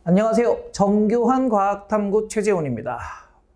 안녕하세요. 정교한 과학탐구 최재훈입니다.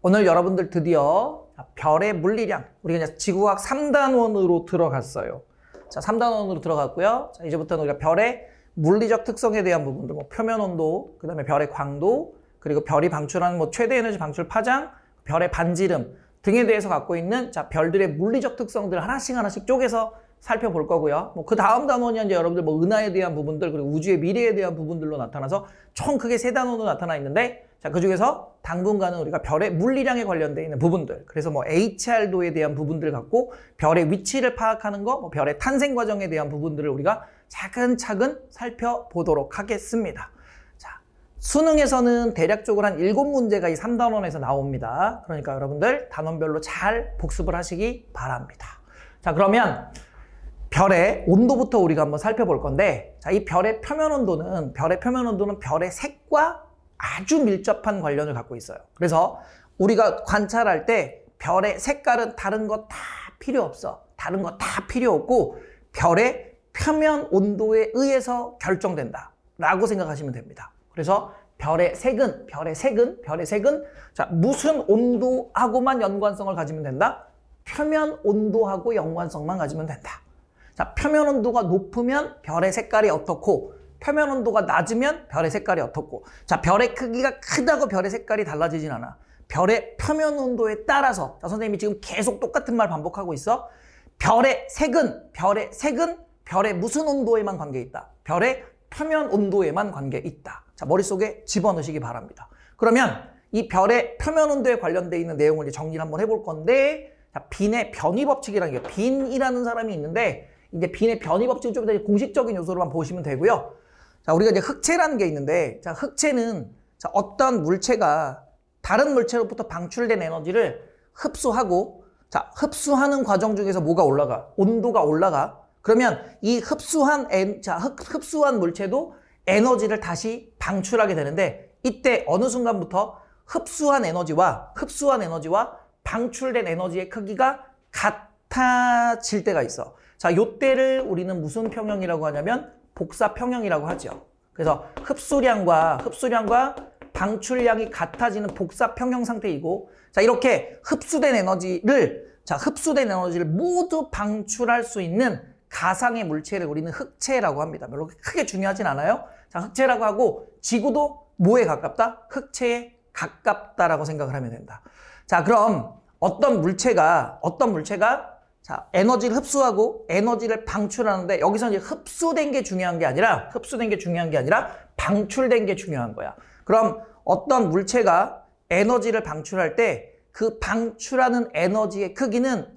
오늘 여러분들 드디어 별의 물리량, 우리가 이제 지구과학 3단원으로 들어갔어요. 자, 3단원으로 들어갔고요. 자, 이제부터는 우리가 별의 물리적 특성에 대한 부분들, 뭐 표면 온도, 그 다음에 별의 광도, 그리고 별이 방출하는 뭐 최대 에너지 방출 파장, 별의 반지름 등에 대해서 갖고 있는 자, 별들의 물리적 특성들을 하나씩 쪼개서 살펴볼 거고요. 뭐 그 다음 단원이 이제 여러분들 뭐 은하에 대한 부분들, 그리고 우주의 미래에 대한 부분들로 나타나서 총 크게 3단원으로 나타나 있는데, 자, 그 중에서 당분간은 우리가 별의 물리량에 관련되어 있는 부분들, 그래서 뭐 HR도에 대한 부분들을 갖고 별의 위치를 파악하는 거, 뭐 별의 탄생 과정에 대한 부분들을 우리가 차근차근 살펴보도록 하겠습니다. 자, 수능에서는 대략적으로 한 7문제가 이 3단원에서 나옵니다. 그러니까 여러분들 단원별로 잘 복습을 하시기 바랍니다. 자, 그러면 별의 온도부터 우리가 한번 살펴볼 건데, 자, 이 별의 표면 온도는 별의 색과 아주 밀접한 관련을 갖고 있어요. 그래서 우리가 관찰할 때 별의 색깔은 다른 거 다 필요 없어. 다른 거 다 필요 없고 별의 표면 온도에 의해서 결정된다 라고 생각하시면 됩니다. 그래서 별의 색은 자, 무슨 온도하고만 연관성을 가지면 된다? 표면 온도하고 연관성만 가지면 된다. 자, 표면 온도가 높으면 별의 색깔이 어떻고, 표면 온도가 낮으면 별의 색깔이 어떻고. 자, 별의 크기가 크다고 별의 색깔이 달라지진 않아. 별의 표면 온도에 따라서, 자, 선생님이 지금 계속 똑같은 말 반복하고 있어. 별의 색은 별의 무슨 온도에만 관계 있다? 별의 표면 온도에만 관계 있다. 자, 머릿속에 집어넣으시기 바랍니다. 그러면 이 별의 표면 온도에 관련되어 있는 내용을 이제 정리를 한번 해볼 건데, 자, 빈의 변이 법칙이라는 게, 빈이라는 사람이 있는데, 이제 빈의 변이 법칙은 좀 더 공식적인 요소로만 보시면 되고요. 자, 우리가 이제 흑체라는 게 있는데, 자, 흑체는 자, 어떤 물체가 다른 물체로부터 방출된 에너지를 흡수하고, 자, 흡수하는 과정 중에서 뭐가 올라가? 온도가 올라가. 그러면 이 흡수한 물체도 에너지를 다시 방출하게 되는데, 이때 어느 순간부터 흡수한 에너지와 방출된 에너지의 크기가 같아질 때가 있어. 자, 요때를 우리는 무슨 평형이라고 하냐면 복사 평형이라고 하죠. 그래서 흡수량과 방출량이 같아지는 복사 평형 상태이고, 자, 이렇게 흡수된 에너지를 모두 방출할 수 있는 가상의 물체를 우리는 흑체라고 합니다. 별로 크게 중요하진 않아요. 자, 흑체라고 하고, 지구도 뭐에 가깝다? 흑체에 가깝다라고 생각을 하면 된다. 자, 그럼 어떤 물체가 자, 에너지를 흡수하고 에너지를 방출하는데, 여기서 이제 흡수된 게 중요한 게 아니라 방출된 게 중요한 거야. 그럼 어떤 물체가 에너지를 방출할 때 그 방출하는 에너지의 크기는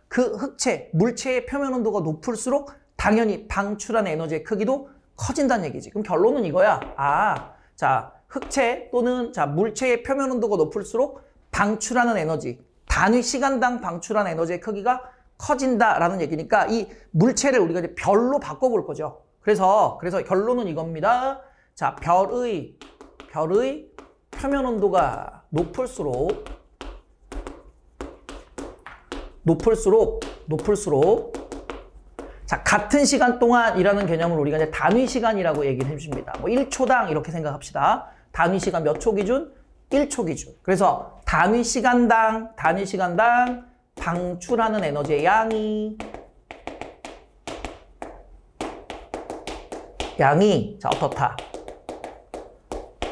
그 흑체, 물체의 표면 온도가 높을수록 당연히 방출한 에너지의 크기도 커진다는 얘기지. 그럼 결론은 이거야. 자, 흑체 또는 자, 물체의 표면 온도가 높을수록 방출하는 에너지, 단위 시간당 방출한 에너지의 크기가 커진다라는 얘기니까, 이 물체를 우리가 이제 별로 바꿔볼 거죠. 그래서 결론은 이겁니다. 자, 별의 표면 온도가 높을수록 자, 같은 시간 동안이라는 개념을 우리가 이제 단위 시간이라고 얘기를 해줍니다. 뭐 1초당 이렇게 생각합시다. 단위 시간 몇 초 기준? 1초 기준. 그래서 단위 시간당 방출하는 에너지의 양이 자, 어떻다?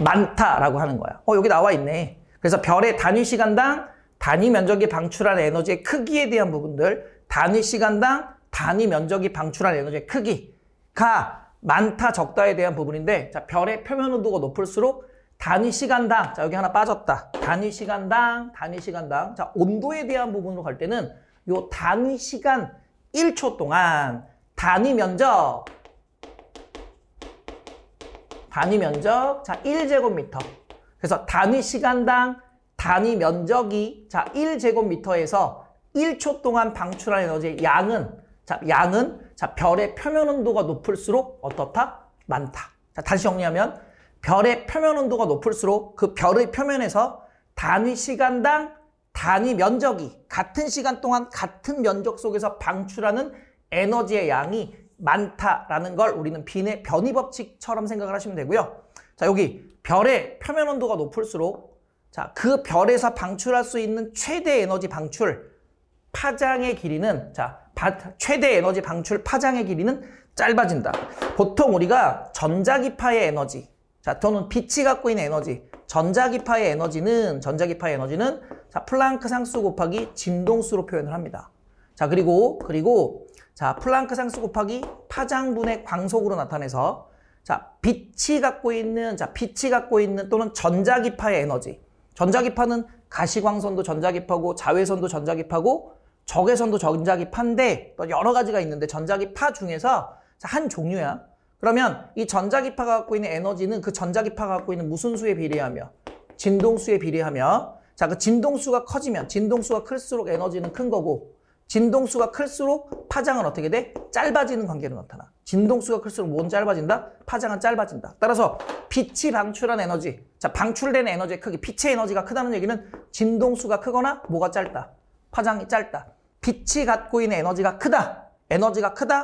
많다라고 하는 거야. 여기 나와 있네. 그래서 별의 단위 시간당 단위 면적이 방출한 에너지의 크기에 대한 부분들, 단위 시간당 단위 면적이 방출한 에너지의 크기가 많다, 적다에 대한 부분인데, 자, 별의 표면 온도가 높을수록 단위 시간당, 자, 여기 하나 빠졌다. 단위 시간당. 자, 온도에 대한 부분으로 갈 때는 요 단위 시간 1초 동안 단위 면적, 자, 1제곱미터. 그래서 단위 시간당 단위 면적이 자, 1제곱미터에서 1초 동안 방출한 에너지의 양은 별의 표면 온도가 높을수록 어떻다? 많다. 자, 다시 정리하면 별의 표면 온도가 높을수록 그 별의 표면에서 단위 시간당 단위 면적이 같은 시간 동안 같은 면적 속에서 방출하는 에너지의 양이 많다라는 걸 우리는 빈의 변이 법칙처럼 생각을 하시면 되고요. 자, 여기 별의 표면 온도가 높을수록 자, 그 별에서 방출할 수 있는 최대 에너지 방출 파장의 길이는 최대 에너지 방출 파장의 길이는 짧아진다. 보통 우리가 전자기파의 에너지, 또는 빛이 갖고 있는 에너지, 전자기파의 에너지는 플랑크 상수 곱하기 진동수로 표현을 합니다. 자, 그리고 플랑크 상수 곱하기 파장분의 광속으로 나타내서 빛이 갖고 있는 또는 전자기파의 에너지. 전자기파는 가시광선도 전자기파고 자외선도 전자기파고 적외선도 전자기파인데 또 여러 가지가 있는데 전자기파 중에서 한 종류야. 그러면 이 전자기파가 갖고 있는 에너지는 그 전자기파가 갖고 있는 무슨 수에 비례하며? 진동수에 비례하며 그 진동수가 커지면 진동수가 클수록 에너지는 큰 거고 진동수가 클수록 파장은 어떻게 돼? 짧아지는 관계로 나타나. 진동수가 클수록 뭔 짧아진다? 파장은 짧아진다. 따라서 빛이 방출한 에너지, 방출된 에너지의 크기, 빛의 에너지가 크다는 얘기는 진동수가 크거나 뭐가 짧다? 파장이 짧다. 빛이 갖고 있는 에너지가 크다.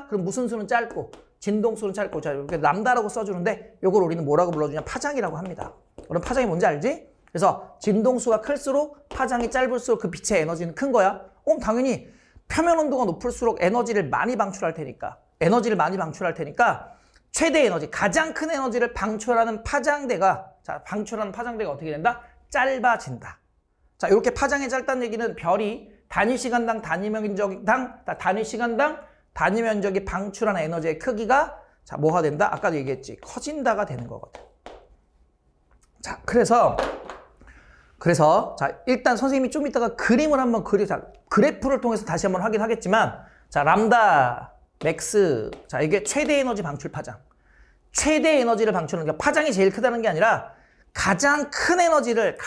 그럼 무슨 수는 짧고 진동수는 짧고. 자, 이렇게 람다라고 써주는데 이걸 우리는 뭐라고 불러주냐? 파장이라고 합니다. 그럼 파장이 뭔지 알지? 그래서 진동수가 클수록 파장이 짧을수록 그 빛의 에너지는 큰 거야. 당연히 표면 온도가 높을수록 에너지를 많이 방출할 테니까 최대 에너지, 가장 큰 에너지를 방출하는 파장대가 어떻게 된다? 짧아진다. 자, 이렇게 파장이 짧다는 얘기는 별이 단위 시간당 단위 면적이 방출하는 에너지의 크기가 뭐가 된다? 아까도 얘기했지. 커진다가 되는 거거든. 자, 그래서 일단 선생님이 좀 이따가 그림을 한번 그래프를 통해서 다시 한번 확인하겠지만 람다 맥스, 이게 최대 에너지 방출 파장. 최대 에너지를 방출하는 게 파장이 제일 크다는 게 아니라 가장 큰 에너지를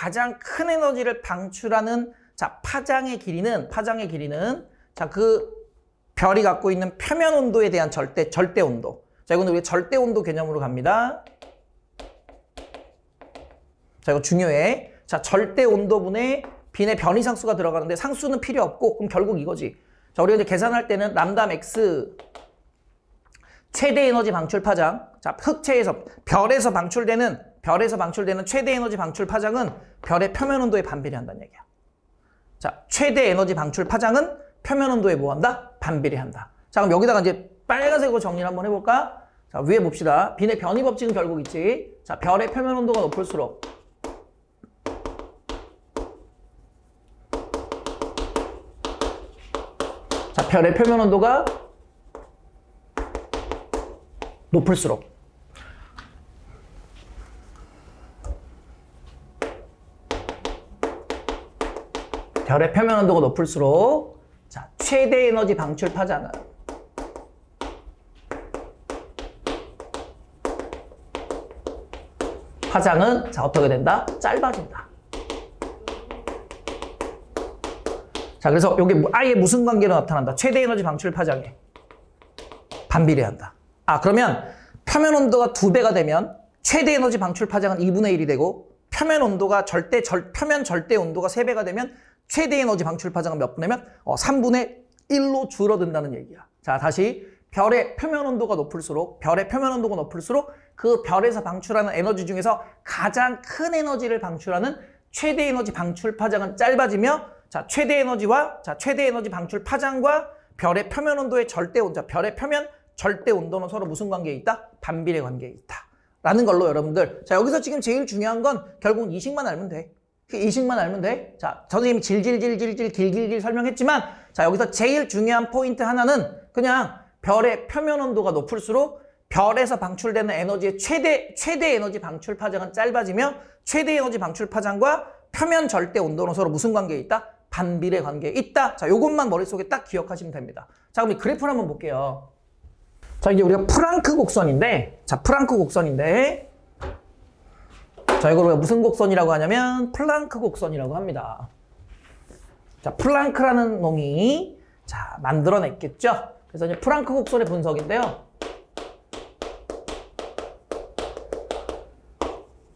방출하는 파장의 길이는 그 별이 갖고 있는 표면 온도에 대한 절대 온도. 자, 이건 우리 절대 온도 개념으로 갑니다. 자, 이거 중요해. 자, 절대 온도분의 빈의 변이 상수가 들어가는데 상수는 필요 없고 그럼 결국 이거지. 자, 우리가 이제 계산할 때는 람다 맥스 최대 에너지 방출 파장. 자, 별에서 방출되는 최대 에너지 방출 파장은 별의 표면 온도에 반비례한다는 얘기야. 자, 최대 에너지 방출 파장은 표면 온도에 뭐한다? 반비례한다. 자, 그럼 여기다가 이제 빨간색으로 정리를 한번 해볼까? 자, 위에 봅시다. 빈의 변이 법칙은 결국 있지. 자, 별의 표면 온도가 높을수록 별의 표면 온도가 높을수록 자, 최대 에너지 방출 파장은 어떻게 된다? 짧아진다. 자, 그래서 이게 아예 무슨 관계로 나타난다? 최대 에너지 방출 파장에 반비례한다. 그러면 표면 온도가 2배가 되면 최대 에너지 방출 파장은 2분의 1이 되고 표면 온도가 표면 절대 온도가 3배가 되면 최대 에너지 방출 파장은 몇 분이면 3분의 1로 줄어든다는 얘기야. 자, 다시 별의 표면 온도가 높을수록 그 별에서 방출하는 에너지 중에서 가장 큰 에너지를 방출하는 최대 에너지 방출 파장은 짧아지며 최대 에너지 방출 파장과 별의 표면 온도의 별의 표면 절대 온도는 서로 무슨 관계에 있다? 반비례 관계에 있다. 라는 걸로 여러분들. 자, 여기서 지금 제일 중요한 건 결국 이식만 알면 돼. 자, 선생님이 길길 설명했지만, 자, 여기서 제일 중요한 포인트 하나는 그냥 별의 표면 온도가 높을수록 별에서 방출되는 에너지의 최대 에너지 방출 파장은 짧아지며 최대 에너지 방출 파장과 표면 절대 온도는 서로 무슨 관계에 있다? 반비례 관계에 있다. 자, 요것만 머릿속에 딱 기억하시면 됩니다. 자, 그럼 이 그래프를 한번 볼게요. 자, 이제 우리가 프랑크 곡선인데, 자, 이걸 우리가 무슨 곡선이라고 하냐면 플랑크 곡선이라고 합니다. 자, 플랑크라는 놈이 만들어냈겠죠. 그래서 이제 플랑크 곡선의 분석인데요.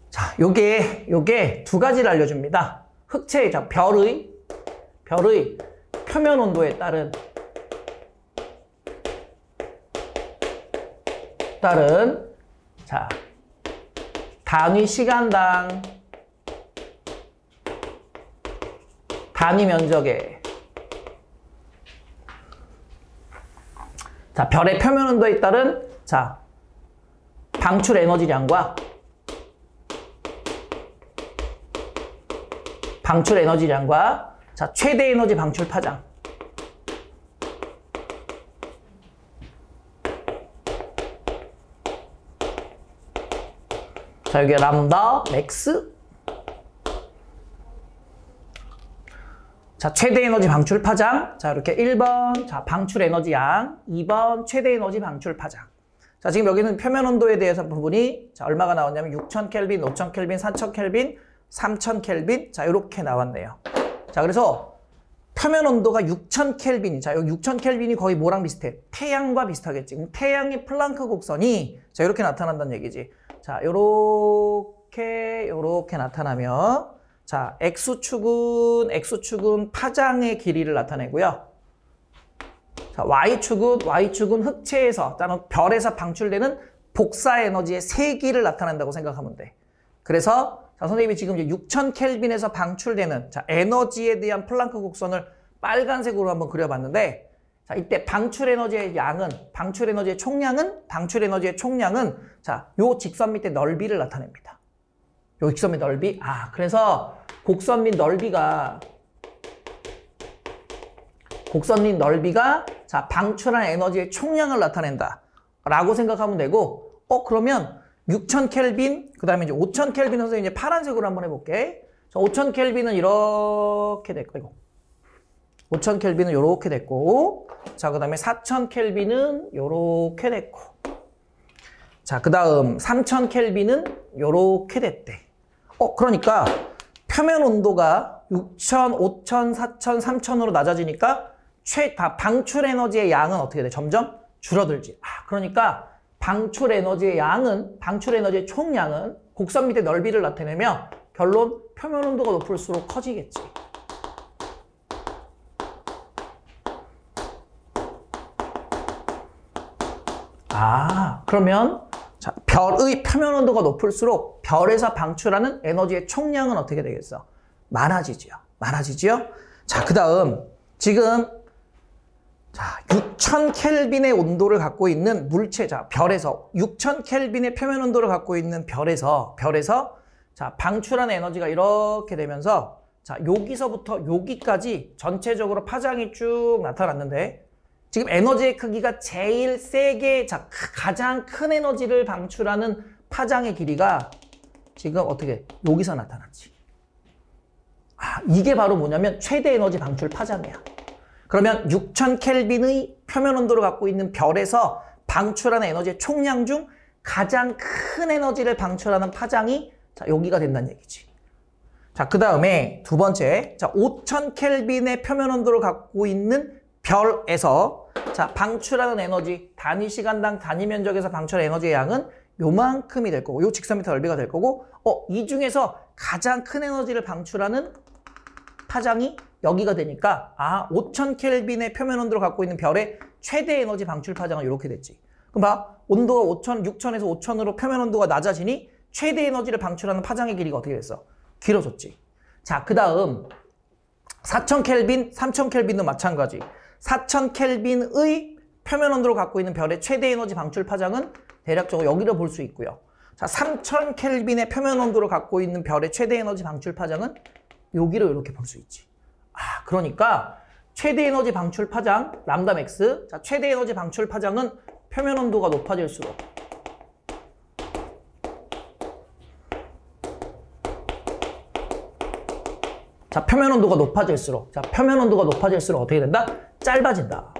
자, 요게 두 가지를 알려줍니다. 흑체의 별의 표면 온도에 따른 따른 자 단위 시간당 단위 면적의 자 별의 표면 온도에 따른 자 방출 에너지량과 자 최대 에너지 방출 파장 자 여기 람다 맥스 자 최대 에너지 방출 파장 자 이렇게 1번 자 방출 에너지 양 2번 최대 에너지 방출 파장 자 지금 여기는 표면 온도에 대해서 부분이 자 얼마가 나왔냐면 6000켈빈, 5000켈빈, 4000켈빈, 3000켈빈 자 이렇게 나왔네요. 자 그래서 표면 온도가 6000켈빈이 자 여기 6000켈빈이 거의 뭐랑 비슷해? 태양과 비슷하겠지. 그럼 태양의 플랑크 곡선이 자 이렇게 나타난다는 얘기지. 자 요렇게 나타나면 자 X축은 파장의 길이를 나타내고요. 자 Y축은 흑체에서 또는 별에서 방출되는 복사 에너지의 세기를 나타낸다고 생각하면 돼. 그래서 자 선생님이 지금 이제 6000켈빈에서 방출되는 자 에너지에 대한 플랑크 곡선을 빨간색으로 한번 그려봤는데 자 이때 방출 에너지의 총량은 자 요 직선 밑에 넓이를 나타냅니다. 요 직선 밑 넓이 그래서 곡선 밑 넓이가 자 방출한 에너지의 총량을 나타낸다 라고 생각하면 되고 그러면 6000켈빈 그 다음에 이제 5000켈빈 선생님 이제 파란색으로 한번 해볼게. 자, 5000켈빈은 이렇게 됐고 5000켈빈은 이렇게 됐고 자 그 다음에 4000켈빈은 이렇게 됐고 자 그 다음 3000켈빈은 이렇게 됐대. 그러니까 표면 온도가 6000, 5000, 4000, 3000으로 낮아지니까 방출 에너지의 양은 어떻게 돼? 점점 줄어들지. 그러니까 방출 에너지의 총량은 곡선 밑의 넓이를 나타내며 결론 표면 온도가 높을수록 커지겠지. 그러면 자, 별의 표면 온도가 높을수록 별에서 방출하는 에너지의 총량은 어떻게 되겠어? 많아지지요. 자, 그 다음 지금 자 6000켈빈의 온도를 갖고 있는 물체, 자 별에서 6000켈빈의 표면 온도를 갖고 있는 별에서 자 방출한 에너지가 이렇게 되면서 자 여기서부터 여기까지 전체적으로 파장이 쭉 나타났는데 지금 에너지의 크기가 제일 세게 자 가장 큰 에너지를 방출하는 파장의 길이가 지금 어떻게 여기서 나타났지. 이게 바로 뭐냐면 최대 에너지 방출 파장이야. 그러면 6000켈빈의 표면 온도를 갖고 있는 별에서 방출하는 에너지의 총량 중 가장 큰 에너지를 방출하는 파장이 자 여기가 된다는 얘기지. 자, 그 다음에 두 번째, 자 5000켈빈의 표면 온도를 갖고 있는 별에서 자 방출하는 에너지 단위 시간당 단위 면적에서 방출하는 에너지의 양은 요만큼이 될 거고 요 직선 밑에 넓이가 될 거고 이 중에서 가장 큰 에너지를 방출하는 파장이 여기가 되니까 5000켈빈의 표면 온도를 갖고 있는 별의 최대 에너지 방출 파장은 이렇게 됐지. 그럼 봐. 온도가 6000에서 5000으로 표면 온도가 낮아지니 최대 에너지를 방출하는 파장의 길이가 어떻게 됐어? 길어졌지. 자, 그 다음 4000켈빈, 3000켈빈도 마찬가지. 4000켈빈의 표면 온도를 갖고 있는 별의 최대 에너지 방출 파장은 대략적으로 여기로 볼 수 있고요. 자, 3000켈빈의 표면 온도를 갖고 있는 별의 최대 에너지 방출 파장은 여기로 이렇게 볼 수 있지. 그러니까 최대 에너지 방출 파장 람다 맥스. 자, 최대 에너지 방출 파장은 표면 온도가 높아질수록 자, 표면 온도가 높아질수록 어떻게 된다? 짧아진다.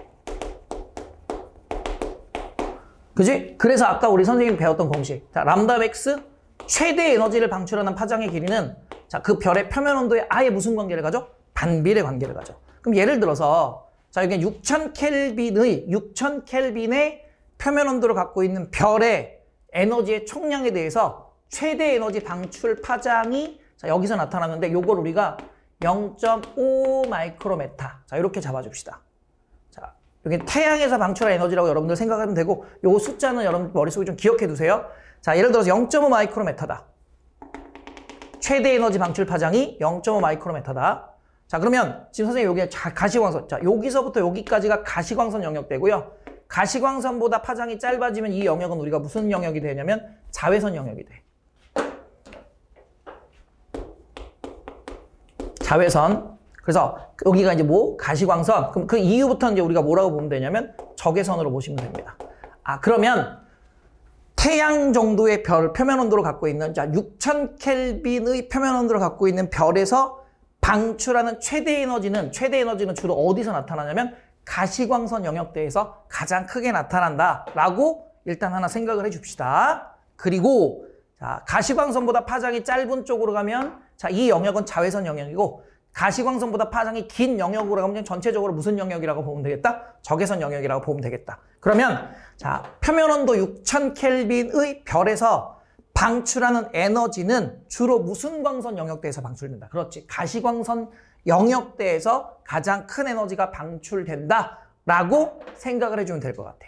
그지? 그래서 아까 우리 선생님이 배웠던 공식. 자, 람다 맥스 최대 에너지를 방출하는 파장의 길이는 자, 그 별의 표면 온도에 아예 무슨 관계를 가져? 반비례 관계를 가져. 그럼 예를 들어서 자, 여기 6000켈빈의 표면 온도를 갖고 있는 별의 에너지의 총량에 대해서 최대 에너지 방출 파장이 자, 여기서 나타나는데 요걸 우리가 0.5 마이크로메타. 자, 이렇게 잡아줍시다. 자, 여기 태양에서 방출한 에너지라고 여러분들 생각하면 되고 요 숫자는 여러분 머릿속에 좀 기억해 두세요. 자, 예를 들어서 0.5 마이크로메타다. 최대 에너지 방출 파장이 0.5 마이크로메타다. 자, 그러면 지금 선생님 여기 가시광선. 자, 여기서부터 여기까지가 가시광선 영역되고요. 가시광선보다 파장이 짧아지면 이 영역은 우리가 무슨 영역이 되냐면 자외선 영역이 돼. 자외선. 그래서 여기가 이제 뭐? 가시광선. 그럼 그 이후부터 이제 우리가 뭐라고 보면 되냐면 적외선으로 보시면 됩니다. 아, 그러면 태양 정도의 별 표면 온도를 갖고 있는, 자, 6000켈빈의 표면 온도를 갖고 있는 별에서 방출하는 최대 에너지는 주로 어디서 나타나냐면 가시광선 영역대에서 가장 크게 나타난다라고 일단 하나 생각을 해 줍시다. 그리고 자, 가시광선보다 파장이 짧은 쪽으로 가면 자, 이 영역은 자외선 영역이고 가시광선보다 파장이 긴 영역으로 가면 전체적으로 무슨 영역이라고 보면 되겠다? 적외선 영역이라고 보면 되겠다. 그러면 자, 표면 온도 6000켈빈의 별에서 방출하는 에너지는 주로 무슨 광선 영역대에서 방출된다? 그렇지. 가시광선 영역대에서 가장 큰 에너지가 방출된다라고 생각을 해주면 될 것 같아.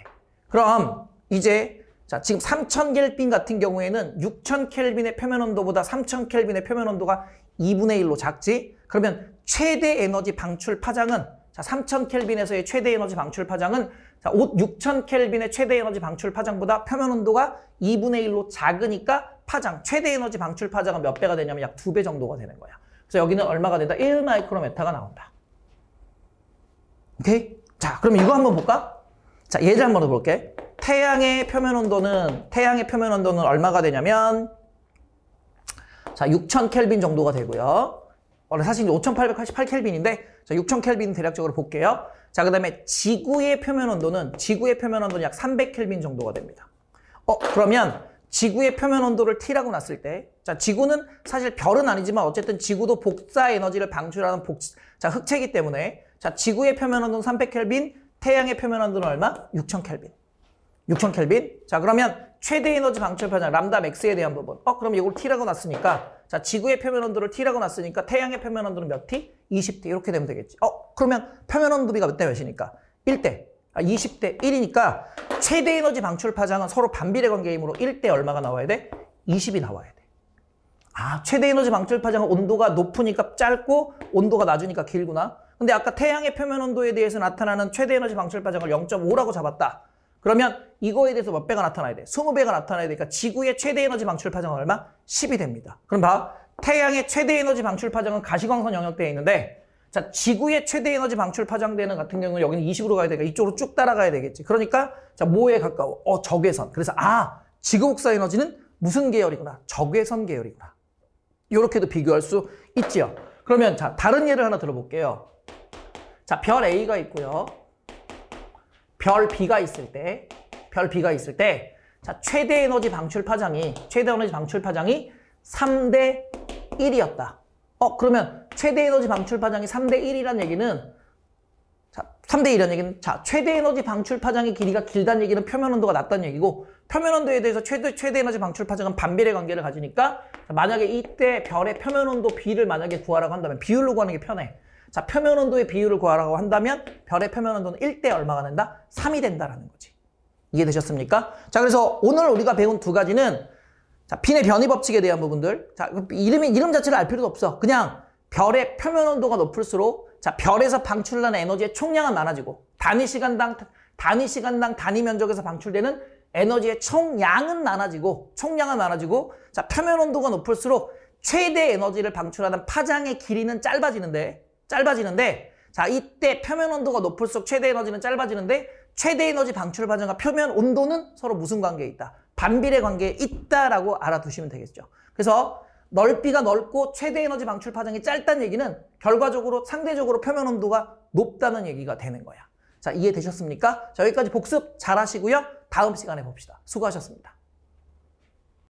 그럼 이제 자, 지금 3000켈빈 같은 경우에는 6000켈빈의 표면 온도보다 3000켈빈의 표면 온도가 2분의 1로 작지? 그러면 최대 에너지 방출 파장은 자, 3000켈빈에서의 최대 에너지 방출 파장은 자, 6000켈빈의 최대 에너지 방출 파장보다 표면 온도가 2분의 1로 작으니까 파장, 최대 에너지 방출 파장은 몇 배가 되냐면 약 2배 정도가 되는 거야. 그래서 여기는 얼마가 된다? 1 마이크로메타가 나온다. 오케이? 자, 그럼 이거 한번 볼까? 자, 예를 한번 해볼게. 태양의 표면 온도는 얼마가 되냐면 자, 6000켈빈 정도가 되고요. 사실 5888켈빈인데 자, 6000켈빈 대략적으로 볼게요. 자, 그다음에 지구의 표면 온도는 약 300켈빈 정도가 됩니다. 그러면 지구의 표면 온도를 T라고 놨을 때 자, 지구는 사실 별은 아니지만 어쨌든 지구도 복사 에너지를 방출하는 자, 흑체이기 때문에 자, 지구의 표면 온도는 300켈빈, 태양의 표면 온도는 얼마? 6000켈빈. 6000켈빈. 자, 그러면 최대 에너지 방출 파장 람다 맥스에 대한 부분. 그럼 이걸 T라고 놨으니까 자, 지구의 표면 온도를 T라고 놨으니까 태양의 표면 온도는 몇 T? 20T. 이렇게 되면 되겠지. 그러면 표면 온도비가 몇 대 몇이니까? 1대. 20대 1이니까 최대 에너지 방출 파장은 서로 반비례 관계이므로 1대 얼마가 나와야 돼? 20이 나와야 돼. 아, 최대 에너지 방출 파장은 온도가 높으니까 짧고 온도가 낮으니까 길구나. 근데 아까 태양의 표면 온도에 대해서 나타나는 최대 에너지 방출 파장을 0.5라고 잡았다. 그러면 이거에 대해서 몇 배가 나타나야 돼? 20배가 나타나야 되니까 지구의 최대 에너지 방출 파장은 얼마? 10이 됩니다. 그럼 봐. 태양의 최대 에너지 방출 파장은 가시광선 영역대에 있는데 자, 지구의 최대 에너지 방출 파장대는 같은 경우는 여기는 20으로 가야 되니까 이쪽으로 쭉 따라가야 되겠지. 그러니까 자, 뭐에 가까워? 적외선. 그래서 지구 복사 에너지는 무슨 계열이구나? 적외선 계열이구나. 이렇게도 비교할 수 있지요. 그러면 자, 다른 예를 하나 들어볼게요. 자, 별 A가 있고요. 별 B가 있을 때 자, 최대 에너지 방출 파장이 3대 1이었다. 그러면 최대 에너지 방출 파장이 3대 1이라는 얘기는 자, 3대 1이라는 얘기는 자, 최대 에너지 방출 파장의 길이가 길다는 얘기는 표면 온도가 낮다는 얘기고 표면 온도에 대해서 최대 에너지 방출 파장은 반비례 관계를 가지니까 자, 만약에 이때 별의 표면 온도 B를 만약에 구하라고 한다면 비율로 구하는 게 편해. 자, 표면 온도의 비율을 구하라고 한다면 별의 표면 온도는 1대 얼마가 된다? 3이 된다라는 거지. 이해되셨습니까? 자, 그래서 오늘 우리가 배운 두 가지는 자, 빈의 변이 법칙에 대한 부분들. 자, 이름 자체를 알 필요도 없어. 그냥 별의 표면 온도가 높을수록 자, 별에서 방출하는 에너지의 총량은 많아지고 단위 시간당 단위 면적에서 방출되는 에너지의 총량은 많아지고 자, 표면 온도가 높을수록 최대 에너지를 방출하는 파장의 길이는 짧아지는데 자, 이때 표면 온도가 높을수록 최대 에너지는 짧아지는데 최대 에너지 방출 파장과 표면 온도는 서로 무슨 관계에 있다? 반비례 관계에 있다라고 알아두시면 되겠죠. 그래서 넓이가 넓고 최대 에너지 방출 파장이 짧다는 얘기는 결과적으로 상대적으로 표면 온도가 높다는 얘기가 되는 거야. 자, 이해되셨습니까? 자, 여기까지 복습 잘 하시고요. 다음 시간에 봅시다. 수고하셨습니다.